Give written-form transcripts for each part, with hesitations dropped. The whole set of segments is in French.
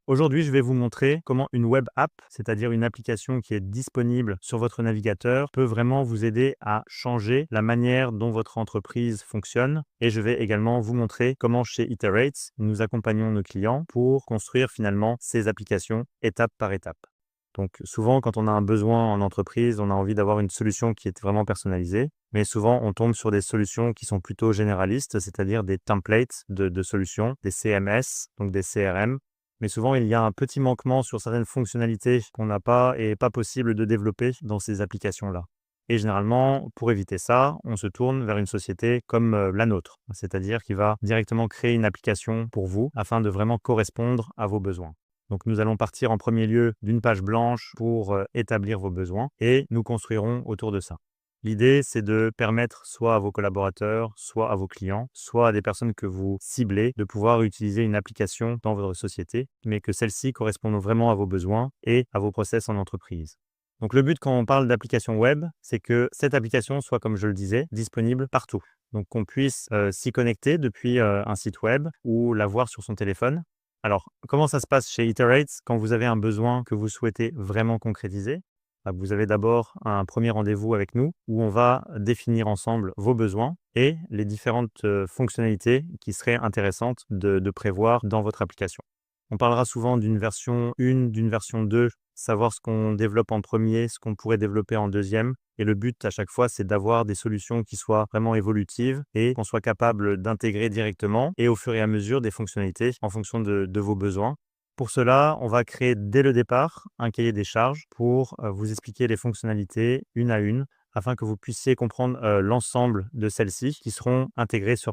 Aujourd'hui, je vais vous montrer comment une web app, c'est-à-dire une application qui est disponible sur votre navigateur, peut vraiment vous aider à changer la manière dont votre entreprise fonctionne. Et je vais également vous montrer comment chez Iterate, nous accompagnons nos clients pour construire finalement ces applications étape par étape. Donc souvent, quand on a un besoin en entreprise, on a envie d'avoir une solution qui est vraiment personnalisée. Mais souvent, on tombe sur des solutions qui sont plutôt généralistes, c'est-à-dire des templates de solutions, des CMS, donc des CRM. Mais souvent, il y a un petit manquement sur certaines fonctionnalités qu'on n'a pas et pas possible de développer dans ces applications-là. Et généralement, pour éviter ça, on se tourne vers une société comme la nôtre, c'est-à-dire qui va directement créer une application pour vous afin de vraiment correspondre à vos besoins. Donc, nous allons partir en premier lieu d'une page blanche pour établir vos besoins et nous construirons autour de ça. L'idée, c'est de permettre soit à vos collaborateurs, soit à vos clients, soit à des personnes que vous ciblez, de pouvoir utiliser une application dans votre société, mais que celle-ci corresponde vraiment à vos besoins et à vos process en entreprise. Donc le but quand on parle d'application web, c'est que cette application soit, comme je le disais, disponible partout. Donc qu'on puisse s'y connecter depuis un site web ou la voir sur son téléphone. Alors, comment ça se passe chez Iterate quand vous avez un besoin que vous souhaitez vraiment concrétiser? Vous avez d'abord un premier rendez-vous avec nous où on va définir ensemble vos besoins et les différentes fonctionnalités qui seraient intéressantes de prévoir dans votre application. On parlera souvent d'une version 1, d'une version 2, savoir ce qu'on développe en premier, ce qu'on pourrait développer en deuxième. Et le but à chaque fois, c'est d'avoir des solutions qui soient vraiment évolutives et qu'on soit capable d'intégrer directement et au fur et à mesure des fonctionnalités en fonction de vos besoins. Pour cela, on va créer dès le départ un cahier des charges pour vous expliquer les fonctionnalités une à une afin que vous puissiez comprendre l'ensemble de celles-ci qui seront intégrées sur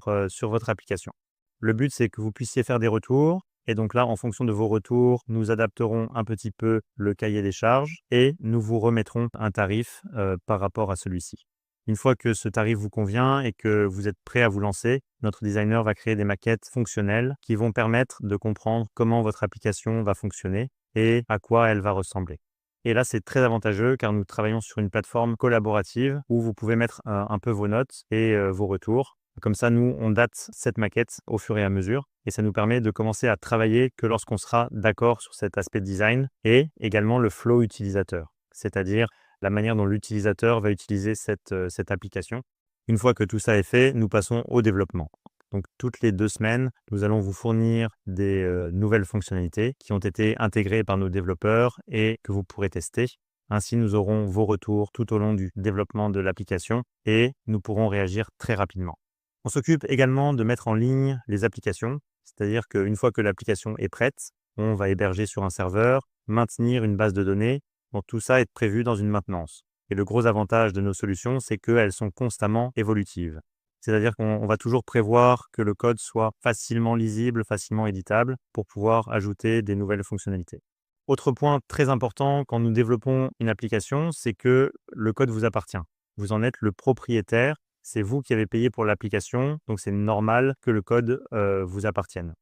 votre application. Le but, c'est que vous puissiez faire des retours et donc là, en fonction de vos retours, nous adapterons un petit peu le cahier des charges et nous vous remettrons un tarif par rapport à celui-ci. Une fois que ce tarif vous convient et que vous êtes prêt à vous lancer, notre designer va créer des maquettes fonctionnelles qui vont permettre de comprendre comment votre application va fonctionner et à quoi elle va ressembler. Et là, c'est très avantageux car nous travaillons sur une plateforme collaborative où vous pouvez mettre un peu vos notes et vos retours. Comme ça, nous, on date cette maquette au fur et à mesure et ça nous permet de commencer à travailler que lorsqu'on sera d'accord sur cet aspect design et également le flow utilisateur, c'est-à-dire la manière dont l'utilisateur va utiliser cette application. Une fois que tout ça est fait, nous passons au développement. Donc, toutes les 2 semaines, nous allons vous fournir des nouvelles fonctionnalités qui ont été intégrées par nos développeurs et que vous pourrez tester. Ainsi, nous aurons vos retours tout au long du développement de l'application et nous pourrons réagir très rapidement. On s'occupe également de mettre en ligne les applications, c'est-à-dire qu'une fois que l'application est prête, on va héberger sur un serveur, maintenir une base de données. Donc tout ça est prévu dans une maintenance. Et le gros avantage de nos solutions, c'est qu'elles sont constamment évolutives. C'est-à-dire qu'on va toujours prévoir que le code soit facilement lisible, facilement éditable pour pouvoir ajouter des nouvelles fonctionnalités. Autre point très important quand nous développons une application, c'est que le code vous appartient. Vous en êtes le propriétaire. C'est vous qui avez payé pour l'application, donc c'est normal que le code vous appartienne.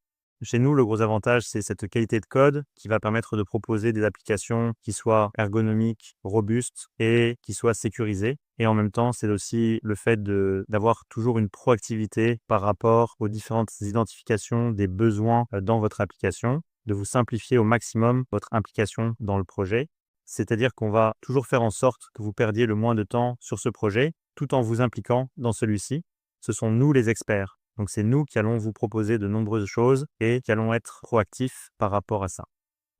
Chez nous, le gros avantage, c'est cette qualité de code qui va permettre de proposer des applications qui soient ergonomiques, robustes et qui soient sécurisées. Et en même temps, c'est aussi le fait d'avoir toujours une proactivité par rapport aux différentes identifications des besoins dans votre application, de vous simplifier au maximum votre implication dans le projet. C'est-à-dire qu'on va toujours faire en sorte que vous perdiez le moins de temps sur ce projet tout en vous impliquant dans celui-ci. Ce sont nous les experts. Donc c'est nous qui allons vous proposer de nombreuses choses et qui allons être proactifs par rapport à ça.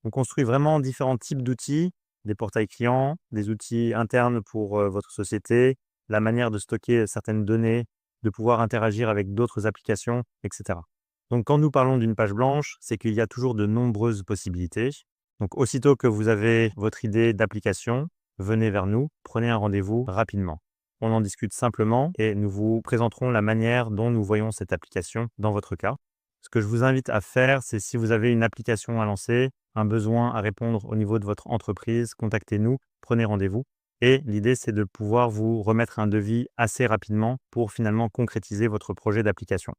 On construit vraiment différents types d'outils, des portails clients, des outils internes pour votre société, la manière de stocker certaines données, de pouvoir interagir avec d'autres applications, etc. Donc quand nous parlons d'une page blanche, c'est qu'il y a toujours de nombreuses possibilités. Donc aussitôt que vous avez votre idée d'application, venez vers nous, prenez un rendez-vous rapidement. On en discute simplement et nous vous présenterons la manière dont nous voyons cette application dans votre cas. Ce que je vous invite à faire, c'est si vous avez une application à lancer, un besoin à répondre au niveau de votre entreprise, contactez-nous, prenez rendez-vous. Et l'idée, c'est de pouvoir vous remettre un devis assez rapidement pour finalement concrétiser votre projet d'application.